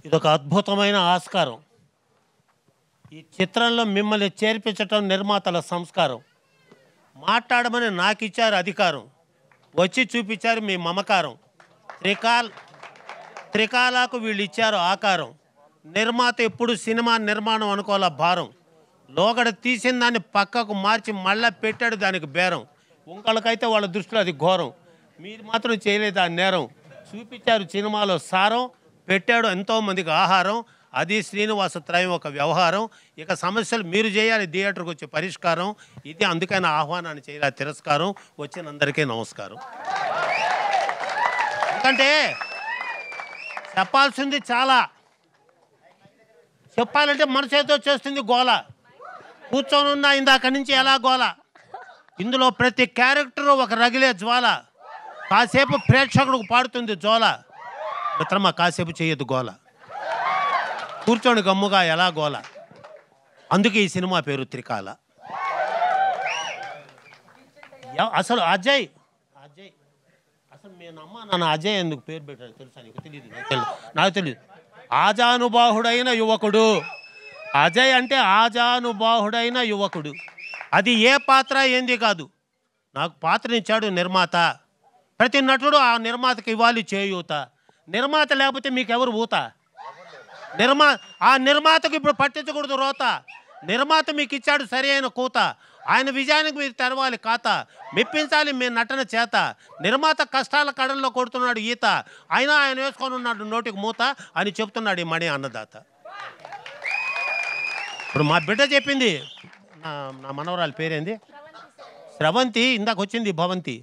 ఇదొక అద్భుతమైన ఆస్కారం. ఈ చిత్రంలో మిమ్మల్ని చేర్పించటం నిర్మాతల సంస్కారం. మాట్లాడమని నాకు ఇచ్చారు అధికారం, వచ్చి చూపించారు మీ మమకారం. త్రికాలకు వీళ్ళు ఇచ్చారు ఆకారం. నిర్మాత ఎప్పుడు సినిమా నిర్మాణం అనుకోవాల భారం. లోగడ తీసిన దాన్ని పక్కకు మార్చి మళ్ళా పెట్టాడు దానికి బేరం. ఇంకొకళ్ళకైతే వాళ్ళ దృష్టిలో అది ఘోరం, మీరు మాత్రం చేయలేదు ఆ నేరం. చూపించారు సినిమాలో సారం, పెట్టాడు ఎంతోమందికి ఆహారం. అది శ్రీనివాస త్రయం ఒక వ్యవహారం. ఇక సమస్యలు మీరు చేయాలి థియేటర్కి వచ్చే పరిష్కారం. ఇది అందుకని ఆహ్వానాన్ని చేయాలి తిరస్కారం. వచ్చిన అందరికీ నమస్కారం. ఎందుకంటే చెప్పాల్సింది చాలా, చెప్పాలంటే మనసేతో చేస్తుంది గోల. కూర్చొని ఉన్న ఇందాక నుంచి ఎలా గోల. ఇందులో ప్రతి క్యారెక్టరు ఒక రగిలే జ్వాల. కాసేపు ప్రేక్షకుడికి పాడుతుంది జోల. మిత్రమా కాసేపు చేయొద్దు గోల, కూర్చొని గమ్ముగా ఎలా గోల. అందుకే ఈ సినిమా పేరు త్రికాల. అసలు అజయ్ అసలు మీ అమ్మ నాన్న అజయ్ ఎందుకు పేరు పెట్టారు తెలుసా నీకు? తెలియదు. నాకు తెలియదు. ఆజానుబాహుడైన యువకుడు అజయ్ అంటే, ఆజానుబాహుడైన యువకుడు. అది ఏ పాత్ర ఏంది కాదు, నాకు పాత్రనిచ్చాడు నిర్మాత. ప్రతి నటుడు ఆ నిర్మాతకి ఇవ్వాలి చేయూత. నిర్మాత లేకపోతే మీకెవరు ఊత? ఆ నిర్మాతకు ఇప్పుడు పట్టించకూడదు రోత. నిర్మాత మీకు ఇచ్చాడు సరి అయిన కూత. ఆయన విజయానికి మీరు తెరవాలి ఖాతా, మెప్పించాలి మీ నటన చేత. నిర్మాత కష్టాల కడల్లో కొడుతున్నాడు ఈత, అయినా ఆయన వేసుకొని ఉన్నాడు నోటికి మూత అని చెప్తున్నాడు ఈ మణి అన్నదాత. ఇప్పుడు మా బిడ్డ చెప్పింది, నా మనవరాలి పేరేంది? స్రవంతి. ఇందాక వచ్చింది భవంతి.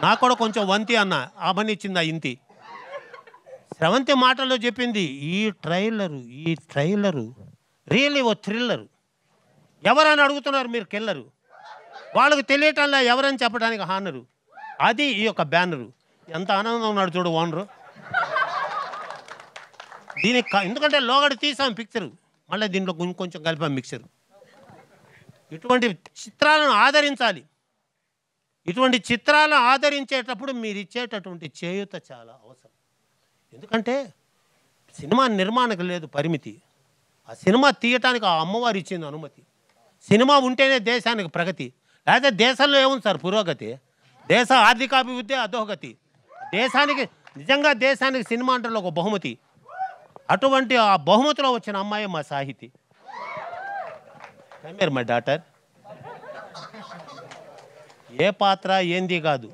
నాకు కూడా కొంచెం వంతి అన్న, ఆ మని ఇచ్చింది ఆ ఇంతి. స్రవంతి మాటల్లో చెప్పింది, ఈ ట్రైలరు రియల్లీ ఓ థ్రిల్లరు. ఎవరని అడుగుతున్నారు మీరు కిల్లరు. వాళ్ళకి తెలియటంలా ఎవరని చెప్పడానికి హానరు. అది ఈ యొక్క బ్యానరు. ఎంత ఆనందంగా ఉన్నాడు చూడు ఓనరు. దీనికి ఎందుకంటే లోగడ తీసాం పిక్చరు, మళ్ళీ దీంట్లో కొంచెం కలిపాం మిక్చరు. ఇటువంటి చిత్రాలను ఆదరించాలి. ఇటువంటి చిత్రాలను ఆదరించేటప్పుడు మీరు ఇచ్చేటటువంటి చేయూత చాలా అవసరం. ఎందుకంటే సినిమా నిర్మాణకు లేదు పరిమితి, ఆ సినిమా తీయటానికి ఆ అమ్మవారు ఇచ్చింది అనుమతి. సినిమా ఉంటేనే దేశానికి ప్రగతి, లేకపోతే దేశంలో ఏముంది సార్ పురోగతి? దేశ ఆర్థికాభివృద్ధి అధోగతి. నిజంగా దేశానికి సినిమా అంటే ఒక బహుమతి. అటువంటి ఆ బహుమతిలో వచ్చిన అమ్మాయి మా సాహితి. కమేర్ మై డాటర్. ఏ పాత్ర ఏంది కాదు.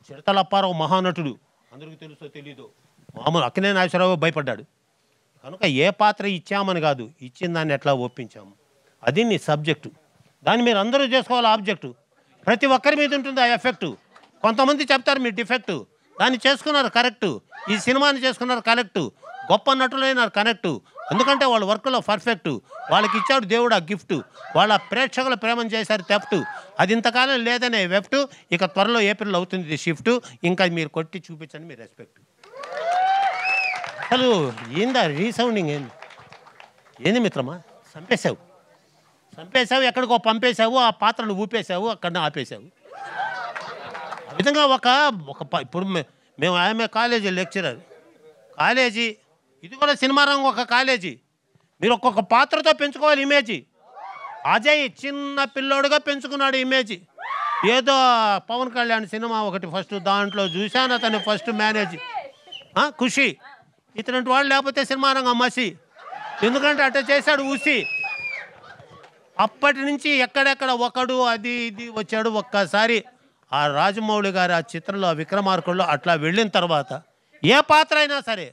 చిడతలప్పారావు మహానటుడు, అందరికీ తెలుసో తెలీదు. మామూలు అక్కినేని నాగేశ్వరరావు భయపడ్డాడు. కనుక ఏ పాత్ర ఇచ్చామని కాదు, ఇచ్చిన దాన్ని ఎట్లా ఒప్పించాము, అది నీ సబ్జెక్టు. దాన్ని మీరు అందరూ చేసుకోవాలి ఆబ్జెక్టు. ప్రతి ఒక్కరి మీద ఉంటుంది ఆ ఎఫెక్టు. కొంతమంది చెప్తారు మీ డిఫెక్టు, దాన్ని చేసుకున్నారు కరెక్టు. ఈ సినిమాని చేసుకున్నారు కరెక్టు. గొప్ప నటులైనారు కనెక్టు. ఎందుకంటే వాళ్ళ వర్క్లో పర్ఫెక్టు. వాళ్ళకి ఇచ్చాడు దేవుడు ఆ గిఫ్ట్. వాళ్ళ ప్రేక్షకుల ప్రేమను చేశారు తెఫ్ట్. అది ఇంతకాలం లేదనే వెఫ్ట్. ఇక త్వరలో ఏప్రిల్ అవుతుంది ఇది షిఫ్ట్. ఇంకా మీరు కొట్టి చూపించండి మీ రెస్పెక్ట్. అసలు ఏందా రీసౌండింగ్? ఏంది మిత్రమా? చంపేశావు, ఎక్కడికో పంపేశావు, ఆ పాత్రను ఊపేశావు, అక్కడనే ఆపేశావు. ఆ విధంగా ఇప్పుడు మేము ఆమె కాలేజీ లెక్చరర్, కాలేజీ ఇది కూడా సినిమా రంగం ఒక కాలేజీ. మీరు ఒక్కొక్క పాత్రతో పెంచుకోవాలి ఇమేజీ. అజయ్ చిన్న పిల్లోడుగా పెంచుకున్నాడు ఇమేజీ. ఏదో పవన్ కళ్యాణ్ సినిమా ఒకటి ఫస్ట్, దాంట్లో చూశాను అతను ఫస్ట్ మేనేజ్ ఖుషి. ఇతని వాళ్ళు లేకపోతే సినిమా రంగం మసి. ఎందుకంటే అట్లా చేశాడు ఊసి. అప్పటి నుంచి ఎక్కడెక్కడ ఒకడు అది ఇది వచ్చాడు. ఒక్కసారి ఆ రాజమౌళి గారు ఆ చిత్రంలో విక్రమార్కుల్లో అట్లా వెళ్ళిన తర్వాత ఏ పాత్ర అయినా సరే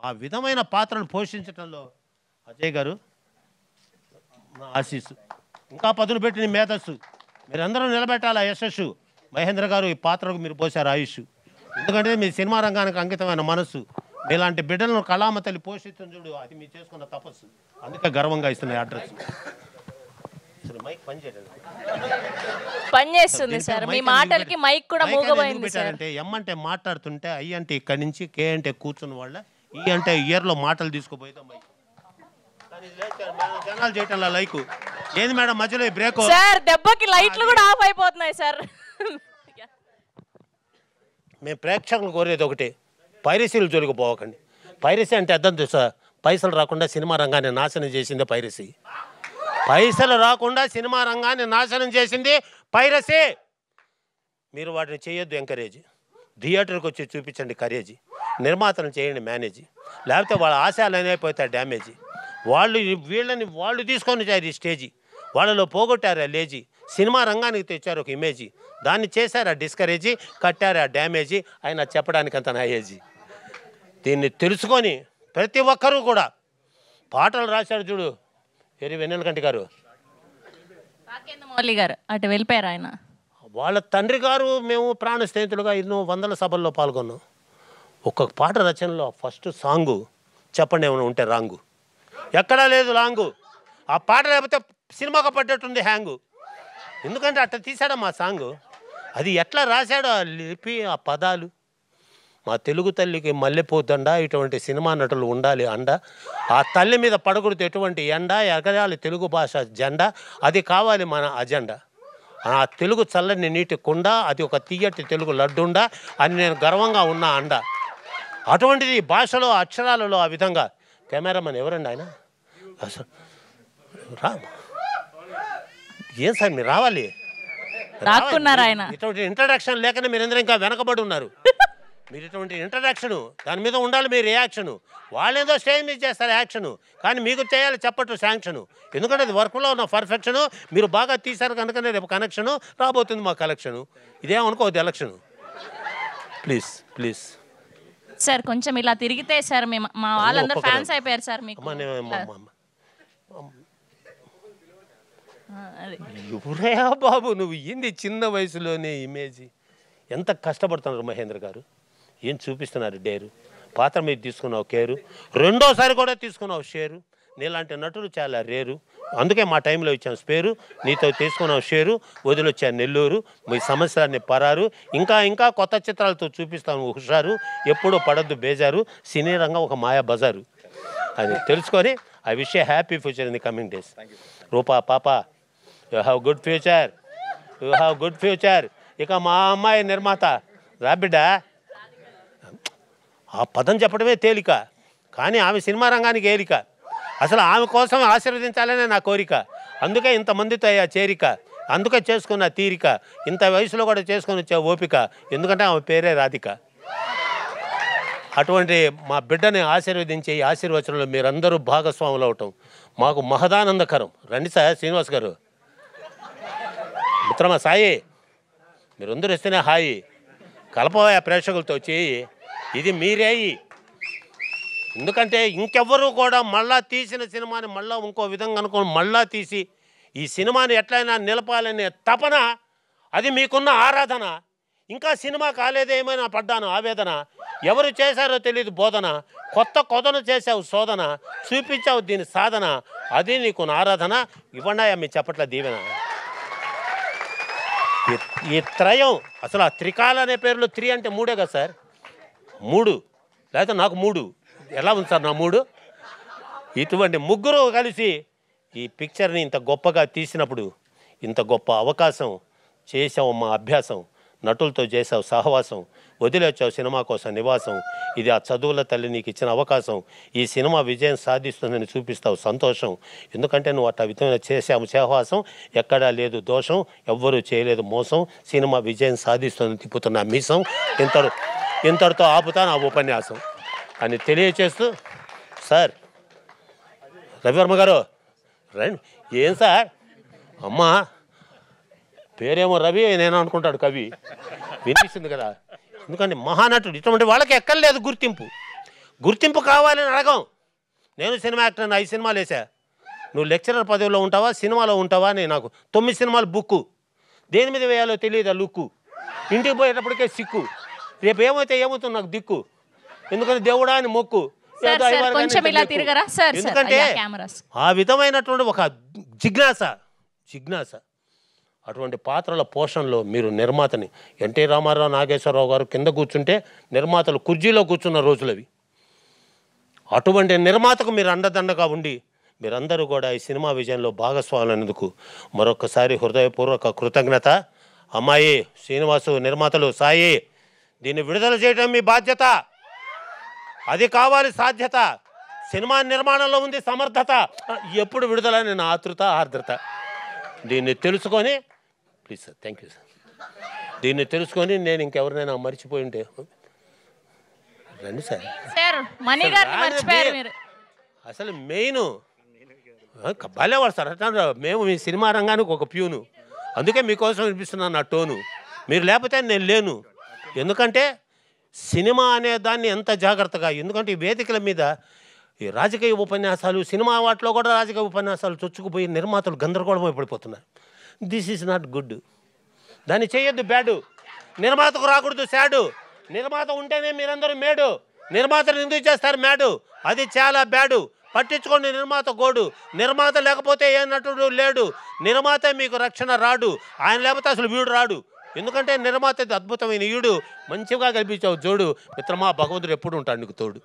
ఆ విధమైన పాత్రను పోషించడంలో అజయ్ గారు నా ఆశీస్సు. ఇంకా పదును పెట్టిన మేధస్సు మీరందరూ నిలబెట్టాలి. యశస్సు మహేంద్ర గారు ఈ పాత్రకు మీరు పోసారు ఆయుష్. ఎందుకంటే మీ సినిమా రంగానికి అంకితమైన మనస్సు. మీలాంటి బిడ్డలను కళామ తల్లి పోషిస్తుంది చూడు, అది మీరు చేసుకున్న తపస్సు. అందుకే గర్వంగా ఇస్తున్నాయి అడ్రస్. పనిచేస్తుంది సార్, మీ మాటలకి మైక్ కూడా మూగబోయింది సార్. అంటే ఎం అంటే మాట్లాడుతుంటే, ఐ అంటే ఇక్కడి నుంచి, కే అంటే కూర్చున్న వాళ్ళ, ఈ అంటే ఇయర్లో మాటలు తీసుకుపోయితే మైక్. జనాలు చేయటం లైక్ ఏంది మేడం మధ్యలో బ్రేక్ సార్? దెబ్బకి లైట్లు కూడా ఆఫ్ అయిపోతున్నాయి సార్. మేము ప్రేక్షకులు కోరేది ఒకటే, పైరసీలు జోలికి పోవకండి. పైరసీ అంటే అర్థం తెలుసా? పైసలు రాకుండా సినిమా రంగాన్ని నాశనం చేసిందే పైరసీ. పైసలు రాకుండా సినిమా రంగాన్ని నాశనం చేసింది పైరసీ. మీరు వాటిని చేయొద్దు ఎంకరేజ్. థియేటర్కి వచ్చి చూపించండి కరేజ్. నిర్మాతలను చేయండి మేనేజ్. లేకపోతే వాళ్ళ ఆశయాలు అయిపోతాయి డ్యామేజ్. వీళ్ళని తీసుకొని వచ్చారు ఈ స్టేజీ. వాళ్ళలో పోగొట్టారు ఆ లేజీ. సినిమా రంగానికి తెచ్చారు ఒక ఇమేజీ. దాన్ని చేశారు ఆ డిస్కరేజీ, కట్టారు ఆ డ్యామేజీ. ఆయన చెప్పడానికి అంత నా ఏజీ. దీన్ని తెలుసుకొని ప్రతి ఒక్కరూ కూడా పాటలు రాశాడు చూడు వెన్నెలకంటి గారు, మౌలి గారు అటు వెళ్ళిపోయారు. ఆయన వాళ్ళ తండ్రి గారు మేము ప్రాణ స్నేహితులుగా ఎన్నో వందల సభల్లో పాల్గొన్నాం. ఒక్కొక్క పాట రచనలో ఫస్ట్ సాంగు చెప్పండి ఏమైనా ఉంటే రాంగు. ఎక్కడా లేదు లాంగు. ఆ పాట లేకపోతే సినిమాగా పడ్డట్టుంది హ్యాంగు. ఎందుకంటే అట్లా తీసాడా మా సాంగు. అది ఎట్లా రాశాడో ఆ లిపి, ఆ పదాలు. మా తెలుగు తల్లికి మల్లెపోతండ ఇటువంటి సినిమా నటులు ఉండాలి అండ. ఆ తల్లి మీద పడకూడదు ఎటువంటి ఎండ, ఎగరాలి తెలుగు భాష జెండా. అది కావాలి మన అజెండా. ఆ తెలుగు చల్లని నీటి కుండ, అది ఒక తీయటి తెలుగు లడ్డుండ అని నేను గర్వంగా ఉన్నా అండ. అటువంటిది భాషలో అక్షరాలలో ఆ విధంగా. కెమెరామెన్ ఎవరండి ఆయన? అసలు ఏం సార్ మీరు రావాలి. ఆయన ఇటువంటి ఇంట్రడక్షన్ లేకనే మీరందరూ ఇంకా వెనకబడి ఉన్నారు. మీరు ఇటువంటి ఇంట్రడక్షను దాని మీద ఉండాలి మీ రియాక్షను. వాళ్ళేదో స్టేజ్ మీద చేస్తారు యాక్షను, కానీ మీకు చేయాలి చెప్పట్టు శాంక్షను. ఎందుకంటే అది వర్క్లో ఉన్న పర్ఫెక్షను. మీరు బాగా తీశారు కనుకనే రేపు కనెక్షను రాబోతుంది మా కలెక్షను. ఇదేమనుకోవద్దు ఎలక్షను. ప్లీజ్ ప్లీజ్ సార్ కొంచెం ఇలా తిరిగితే సార్ మా వాళ్ళందరూ ఫ్యాన్స్ అయిపోయారు సార్ మీకు. ఎవరే బాబు నువ్వు ఏంది చిన్న వయసులోనే ఇమేజ్. ఎంత కష్టపడుతున్నారు మహేంద్ర గారు. ఏం చూపిస్తున్నారు డేరు. పాత్ర మీద తీసుకున్నావు కేరు, రెండోసారి కూడా తీసుకున్నావు షేరు. నీలాంటి నటులు చాలా రేరు. అందుకే మా టైంలో ఇచ్చాను స్పేరు. నీతో తీసుకున్నావు షేరు, వదిలొచ్చాను నెల్లూరు. మీ సమస్యలన్నీ పరారు. ఇంకా ఇంకా కొత్త చిత్రాలతో చూపిస్తాను హుషారు. ఎప్పుడూ పడద్దు బేజారు. సినీ రంగం ఒక మాయా బజారు అని తెలుసుకొని I wish a happy future in the coming days. Rupa పాప you have good future, you have good future. ఇక మా అమ్మాయి నిర్మాత రాబిడ్డ. ఆ పదం చెప్పడమే తేలిక, కానీ ఆమె సినిమా రంగానికి ఏలిక. అసలు ఆమె కోసం ఆశీర్వదించాలనే నా కోరిక. అందుకే ఇంతమందితో అయ్యా చేరిక, అందుకే చేసుకున్న తీరిక. ఇంత వయసులో కూడా చేసుకొని వచ్చే ఓపిక, ఎందుకంటే ఆమె పేరే రాధిక. అటువంటి మా బిడ్డని ఆశీర్వదించే ఈ ఆశీర్వచనంలో మీరందరూ భాగస్వాములు అవటం మాకు మహదానందకరం. రండి సార్ శ్రీనివాస్ గారు, మిత్రమా సాయి, మీరందరూ ఇస్తేనే హాయి. కలపవా ప్రేక్షకులతో చేయి, ఇది మీరేయి. ఎందుకంటే ఇంకెవ్వరూ కూడా మళ్ళా తీసిన సినిమాని మళ్ళీ ఇంకో విధంగా అనుకో మళ్ళా తీసి ఈ సినిమాని ఎట్లయినా నిలపాలనే తపన, అది మీకున్న ఆరాధన. ఇంకా సినిమా కాలేదేమైనా పడ్డాను ఆవేదన. ఎవరు చేశారో తెలియదు బోధన, కొత్త కొదను చేసావు శోధన, చూపించావు దీని సాధన, అది నీకున్న ఆరాధన. ఇవ్వండాయా మీ చెప్పట్ల దీవెన. ఈ త్రయం అసలు ఆ త్రికాల అనే పేరులో 3 అంటే 3 కదా సార్. 3 లేకపోతే నాకు 3 ఎలా ఉంది సార్ నా 3? ఇటువంటి ముగ్గురు కలిసి ఈ పిక్చర్ని ఇంత గొప్పగా తీసినప్పుడు, ఇంత గొప్ప అవకాశం చేసావు. మా అభ్యాసం నటులతో చేసావు సహవాసం, వదిలేచ్చావు సినిమా కోసం నివాసం. ఇది ఆ చదువుల తల్లి నీకు ఇచ్చిన అవకాశం. ఈ సినిమా విజయం సాధిస్తుందని చూపిస్తావు సంతోషం. ఎందుకంటే నువ్వు అట్లా విధంగా చేసావు సహవాసం. ఎక్కడా లేదు దోషం, ఎవ్వరూ చేయలేదు మోసం. సినిమా విజయం సాధిస్తుందని తిప్పుతున్న మీసం. ఇంతటితో ఆపుతాను ఆ ఉపన్యాసం అని తెలియచేస్తూ, సార్ రవివర్మ గారు రండి. ఏం సార్ అమ్మా పేరేమో రవి, నేను అనుకుంటాడు కవి. వినిపిస్తుంది కదా. ఎందుకంటే మహానటుడు ఇటువంటి వాళ్ళకి ఎక్కర్లేదు గుర్తింపు కావాలని అడగం. నేను సినిమా యాక్టర్, 5 సినిమాలు వేసా. నువ్వు లెక్చరర్ పదవిలో ఉంటావా సినిమాలో ఉంటావా అని నాకు 9 సినిమాలు బుక్కు. దేని మీద వేయాలో తెలియదు ఆ లుక్కు. ఇంటికి పోయేటప్పటికే సిక్కు. రేపు ఏమవుతుంది నాకు దిక్కు. ఎందుకంటే దేవుడా అని మొక్కు. ఎందుకంటే ఆ విధమైనటువంటి ఒక జిజ్ఞాస అటువంటి పాత్రల పోషణలో మీరు నిర్మాతని ఎన్టీ రామారావు, నాగేశ్వరరావు గారు కింద కూర్చుంటే నిర్మాతలు కుర్చీలో కూర్చున్న రోజులవి. అటువంటి నిర్మాతకు మీరు అండదండగా ఉండి మీరందరూ కూడా ఈ సినిమా విజయంలో భాగస్వాములైనందుకు మరొకసారి హృదయపూర్వక కృతజ్ఞత. అమ్మాయి శ్రీనివాసు, నిర్మాతలు, సాయి, దీన్ని విడుదల చేయడం మీ బాధ్యత. అది కావాలి సాధ్యత. సినిమా నిర్మాణంలో ఉంది సమర్థత. ఎప్పుడు విడుదల నేను ఆతృత ఆర్ద్రత. దీన్ని తెలుసుకొని please sir, thank you sir. దీన్ని తెలుసుకొని నేను ఇంకెవరినైనా మర్చిపోయి ఉంటే రండి సార్. అసలు మెయిన్ బాలేవాడు సార్ అంటారు. మేము మీ సినిమా రంగానికి ఒక ప్యూను, అందుకే మీకోసం వినిపిస్తున్నాను నా టోను. మీరు లేకపోతే నేను లేను. ఎందుకంటే సినిమా అనే దాన్ని ఎంత జాగ్రత్తగా, ఎందుకంటే ఈ వేదికల మీద ఈ రాజకీయ ఉపన్యాసాలు, సినిమా వాటిలో కూడా రాజకీయ ఉపన్యాసాలు చొచ్చుకుపోయి నిర్మాతలు గందరగోళమై పడిపోతున్నారు. This is not good. దాన్ని చేయొద్దు బ్యాడు. నిర్మాతకు రాకూడదు శాడు. నిర్మాత ఉంటేనే మీరందరూ మేడు. నిర్మాతను ఎందుకు చేస్తారు మేడు? అది చాలా బ్యాడు. పట్టించుకోండి నిర్మాత గోడు. నిర్మాత లేకపోతే ఏ నటుడు లేడు. నిర్మాత మీకు రక్షణ రాడు. ఆయన లేకపోతే అసలు వీడు రాడు. ఎందుకంటే నిర్మాత అద్భుతమైన ఈడు. మంచిగా కల్పించావు జోడు. మిత్రమా, భగవంతుడు ఎప్పుడు ఉంటాడు నీకు తోడు.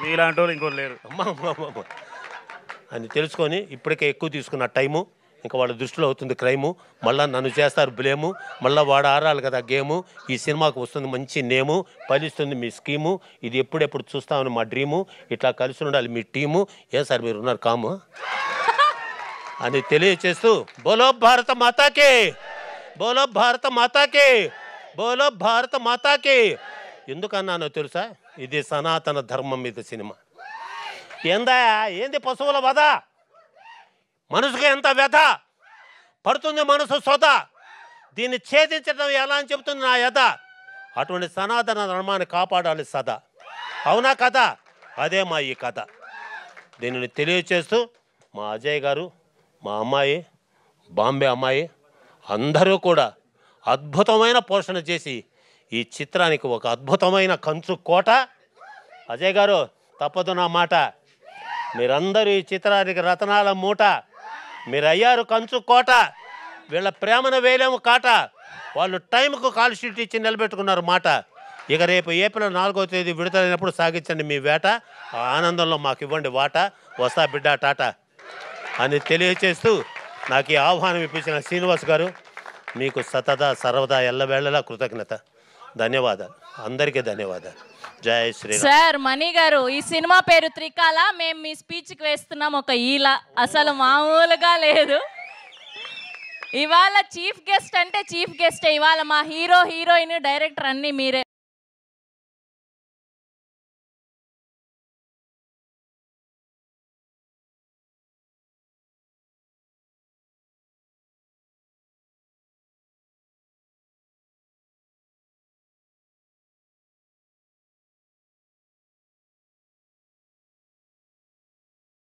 మీలాంటి వాళ్ళు ఇంకోటి లేరు అని తెలుసుకొని ఇప్పటికే ఎక్కువ తీసుకున్న టైము, ఇంకా వాళ్ళ దృష్టిలో అవుతుంది క్రైము. మళ్ళీ నన్ను చేస్తారు బ్లేము. మళ్ళీ వాడు ఆరాలి కదా గేము. ఈ సినిమాకు వస్తుంది మంచి నేము, ఫలిస్తుంది మీ స్కీము. ఇది ఎప్పుడెప్పుడు చూస్తామని మా డ్రీము. ఇట్లా కలిసి ఉండాలి మీ టీము. ఏ సార్ మీరు ఉన్నారు కాము అని తెలియచేస్తూ బోలో భారత మాతాకి, బోలో భారత మాతాకి, బోలో భారత మాతాకి. ఎందుకన్నానో తెలుసా? ఇది సనాతన ధర్మం మీద సినిమా. ఏంది పశువుల వధ? మనసుకు ఎంత వ్యధ పడుతుంది మనసు సొద. దీన్ని ఛేదించడం ఎలా అని చెబుతుంది నా యథ. అటువంటి సనాతన ధర్మాన్ని కాపాడాలి సదా. అవునా కథ? అదే మా ఈ కథ. దీనిని తెలియచేస్తూ మా అజయ్ గారు, మా అమ్మాయి, బాంబే అమ్మాయి అందరూ కూడా అద్భుతమైన పోషణ చేసి ఈ చిత్రానికి ఒక అద్భుతమైన కంచు కోట. అజయ్ గారు తప్పదు నా మాట. మీరందరూ ఈ చిత్రానికి రతనాల మూట. మీరు అయ్యారు కంచు కోట. వీళ్ళ ప్రేమను వేలేము కాట. వాళ్ళు టైంకు కాల్ షీట్ ఇచ్చి నిలబెట్టుకున్నారు మాట. ఇక రేపు ఏప్రిల్ 4వ తేదీ విడుదలైనప్పుడు సాగించండి మీ వేట. ఆ ఆనందంలో మాకు ఇవ్వండి వాటా. వస్తా బిడ్డ టాటా అని తెలియచేస్తూ నాకు ఈ ఆహ్వానం ఇప్పించిన శ్రీనివాస్ గారు, మీకు సతదా సర్వదా ఎల్లవేళలా కృతజ్ఞత. ధన్యవాదాలు. అందరికీ ధన్యవాదాలు. జై శ్రీరామ్. సార్ మణి గారు, ఈ సినిమా పేరు త్రికాల. మేము మీ స్పీచ్కి వేస్తున్నాం ఒక ఈల. అసలు మామూలుగా లేదు. ఇవాళ చీఫ్ గెస్ట్ అంటే చీఫ్ గెస్టే. ఇవాళ మా హీరో, హీరోయిన్, డైరెక్టర్ అన్నీ మీరే.